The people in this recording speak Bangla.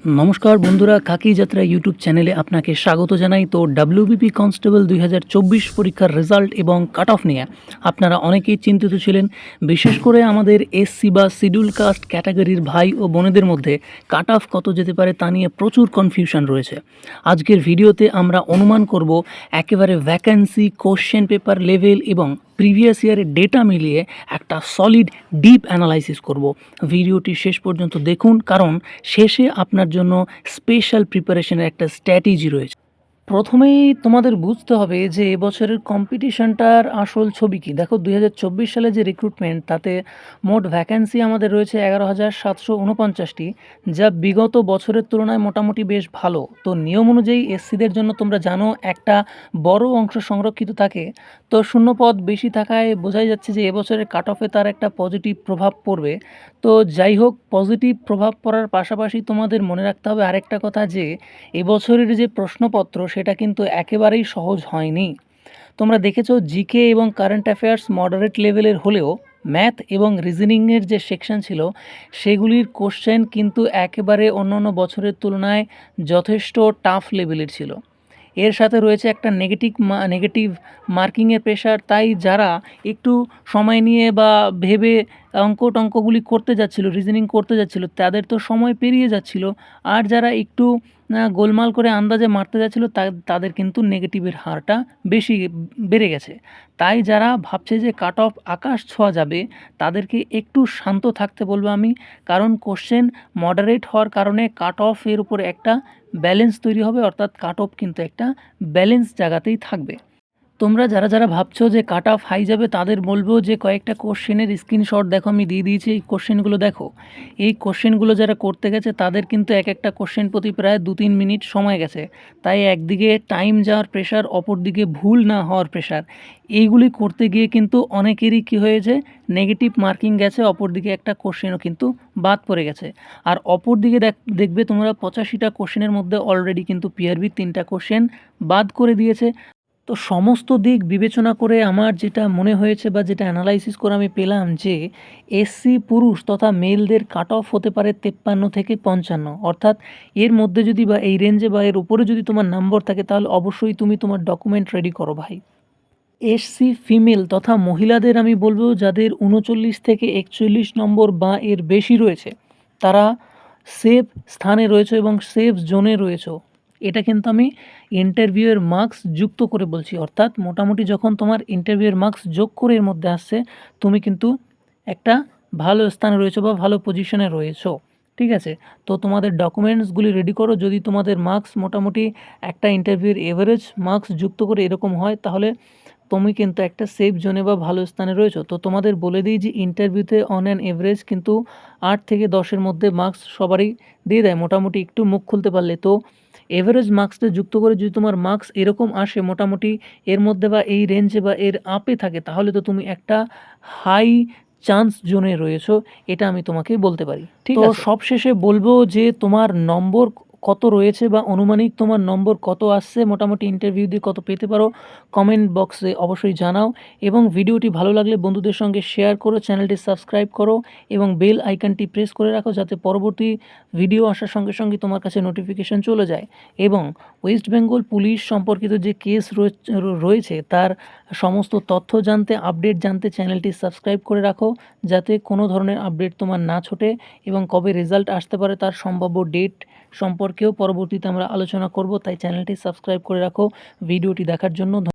নমস্কার বন্ধুরা, কাকি যাত্রা ইউটিউব চ্যানেলে আপনাকে স্বাগত জানাই। তো ডাব্লিউবিপি কনস্টেবল 2024 পরীক্ষার রেজাল্ট এবং কাট অফ নিয়ে আপনারা অনেকেই চিন্তিত ছিলেন। বিশেষ করে আমাদের এসসি বা শিডিউল কাস্ট ক্যাটাগরির ভাই ও বোনেদের মধ্যে কাট অফ কত যেতে পারে তা নিয়ে প্রচুর কনফিউশন রয়েছে। আজকের ভিডিওতে আমরা অনুমান করব একেবারে ভ্যাকেন্সি, কোশ্চেন পেপার লেভেল এবং প্রিভিয়াস ইয়ারের ডেটা মিলিয়ে একটা সলিড ডিপ অ্যানালাইসিস করব। ভিডিওটি শেষ পর্যন্ত দেখুন, কারণ শেষে আপনার জন্য স্পেশাল প্রিপারেশনের একটা স্ট্র্যাটেজি রয়েছে। প্রথমেই তোমাদের বুঝতে হবে যে এবছরের কম্পিটিশনটার আসল ছবি কী। দেখো, 2024 সালে যে রিক্রুটমেন্ট, তাতে মোট ভ্যাকেন্সি আমাদের রয়েছে 11,749টি, যা বিগত বছরের তুলনায় মোটামুটি বেশ ভালো। তো নিয়ম অনুযায়ী এসসিদের জন্য তোমরা জানো একটা বড় অংশ সংরক্ষিত থাকে, তো শূন্যপদ বেশি থাকায় বোঝাই যাচ্ছে যে এবছরের কাট অফে তার একটা পজিটিভ প্রভাব পড়বে। তো যাই হোক, পজিটিভ প্রভাব পড়ার পাশাপাশি তোমাদের মনে রাখতে হবে আরেকটা কথা, যে এবছরের যে প্রশ্নপত্র সেটা কিন্তু একেবারেই সহজ হয়নি। তোমরা দেখেছো জিকে এবং কারেন্ট অ্যাফেয়ার্স মডারেট লেভেলের হলেও ম্যাথ এবং রিজনিংয়ের যে সেকশন ছিল সেগুলির কোশ্চেন কিন্তু একেবারে অন্যান্য বছরের তুলনায় যথেষ্ট টাফ লেভেলের ছিল। এর সাথে রয়েছে একটা নেগেটিভ মার্কিংয়ের প্রেশার। তাই যারা একটু সময় নিয়ে বা ভেবে টঙ্কগুলি করতে যাচ্ছিল, রিজনিং করতে যাচ্ছিল, তাদের তো সময় পেরিয়ে যাচ্ছিল। আর যারা একটু গোলমাল করে আন্দাজে মারতে যাচ্ছিল তাদের কিন্তু নেগেটিভের হারটা বেশি বেড়ে গেছে। তাই যারা ভাবছে যে কাট অফ আকাশ ছোঁয়া যাবে, তাদেরকে একটু শান্ত থাকতে বলবো আমি। কারণ কোশ্চেন মডারেট হওয়ার কারণে কাট অফ এর উপরে একটা ব্যালেন্স তৈরি হবে, অর্থাৎ কাট অফ কিন্তু একটা ব্যালেন্স জায়গাতেই থাকবে। তোমরা যারা যারা ভাবছো যে কাট অফ হাই যাবে, তাদের বলবো যে কয়েকটা কোশ্চেনের স্ক্রিনশট দেখো, আমি দিয়ে দিয়েছি। এই কোশ্চেনগুলো দেখো। এই কোশ্চেনগুলো যারা করতে গেছে তাদের কিন্তু এক একটা কোশ্চেন প্রতি প্রায় 2-3 মিনিট সময় গেছে। তাই একদিকে টাইম যাওয়ার প্রেশার, অপরদিকে ভুল না হওয়ার প্রেশার, এইগুলি করতে গিয়ে কিন্তু অনেকেরই কী হয়েছে, নেগেটিভ মার্কিং গেছে, অপরদিকে একটা কোশ্চেনও কিন্তু বাদ পড়ে গেছে। আর অপরদিকে দেখবে তোমরা 85টা কোশ্চেনের মধ্যে অলরেডি কিন্তু পিআরবি 3টা কোশ্চেন বাদ করে দিয়েছে। তো সমস্ত দিক বিবেচনা করে আমার যেটা মনে হয়েছে বা যেটা অ্যানালাইসিস করে আমি পেলাম, যে এসসি পুরুষ তথা মেলদের কাট অফ হতে পারে 53 থেকে 55। অর্থাৎ এর মধ্যে যদি বা এই রেঞ্জে বা এর উপরে যদি তোমার নম্বর থাকে, তাহলে অবশ্যই তুমি তোমার ডকুমেন্ট রেডি করো ভাই। এসসি ফিমেল তথা মহিলাদের আমি বলবো, যাদের 39 থেকে 41 নম্বর বা এর বেশি রয়েছে, তারা সেফ স্থানে রয়েছে এবং সেফ জোনে রয়েছে। এটা কিন্তু আমি ইন্টারভিউয়ের মার্কস যুক্ত করে বলছি, অর্থাৎ মোটামুটি যখন তোমার ইন্টারভিউয়ের মার্কস যোগ করে এর মধ্যে আসছে, তুমি কিন্তু একটা ভালো স্থানে রয়েছো বা ভালো পজিশনে রয়েছো। ঠিক আছে, তো তোমাদের ডকুমেন্টসগুলি রেডি করো। যদি তোমাদের মার্কস মোটামুটি একটা ইন্টারভিউয়ের এভারেজ মার্কস যুক্ত করে এরকম হয়, তাহলে তুমি কিন্তু একটা সেফ জোনে বা ভালো স্থানে রয়েছো। তো তোমাদের বলে দিই যে ইন্টারভিউতে অন অ্যান এভারেজ কিন্তু 8 থেকে 10-এর মধ্যে মার্কস সবারই দিয়ে দেয়, মোটামুটি একটু মুখ খুলতে পারলে। তো এভারেজ মার্কসটা যুক্ত করে যদি তোমার মার্কস এরকম আসে মোটামুটি এর মধ্যে বা এই রেঞ্জে বা এর আপে থাকে, তাহলে তো তুমি একটা হাই চান্স জোনে রয়েছো, এটা আমি তোমাকে বলতে পারি। ঠিক আছে, তো সবশেষে বলবো যে তোমার নম্বর কত রয়েছে বা অনুমানিক তোমার নম্বর কত আসছে, মোটামুটি ইন্টারভিউ দিয়ে কত পেতে পারো, কমেন্ট বক্সে অবশ্যই জানাও। এবং ভিডিওটি ভালো লাগলে বন্ধুদের সঙ্গে শেয়ার করো, চ্যানেলটি সাবস্ক্রাইব করো এবং বেল আইকনটি প্রেস করে রাখো, যাতে পরবর্তী ভিডিও আসার সঙ্গে সঙ্গে তোমার কাছে নোটিফিকেশন চলে যায়। এবং ওয়েস্ট বেঙ্গল পুলিশ সম্পর্কিত যে কেস রয়েছে তার সমস্ত তথ্য জানতে, আপডেট জানতে চ্যানেলটি সাবস্ক্রাইব করে রাখো, যাতে কোনো ধরনের আপডেট তোমার না ছোটে। এবং কবে রেজাল্ট আসতে পারে তার সম্ভাব্য ডেট সম্পর্কেও পরবর্তীতে আমরা আলোচনা করব। তাই চ্যানেলটি সাবস্ক্রাইব করে রাখো। ভিডিওটি দেখার জন্য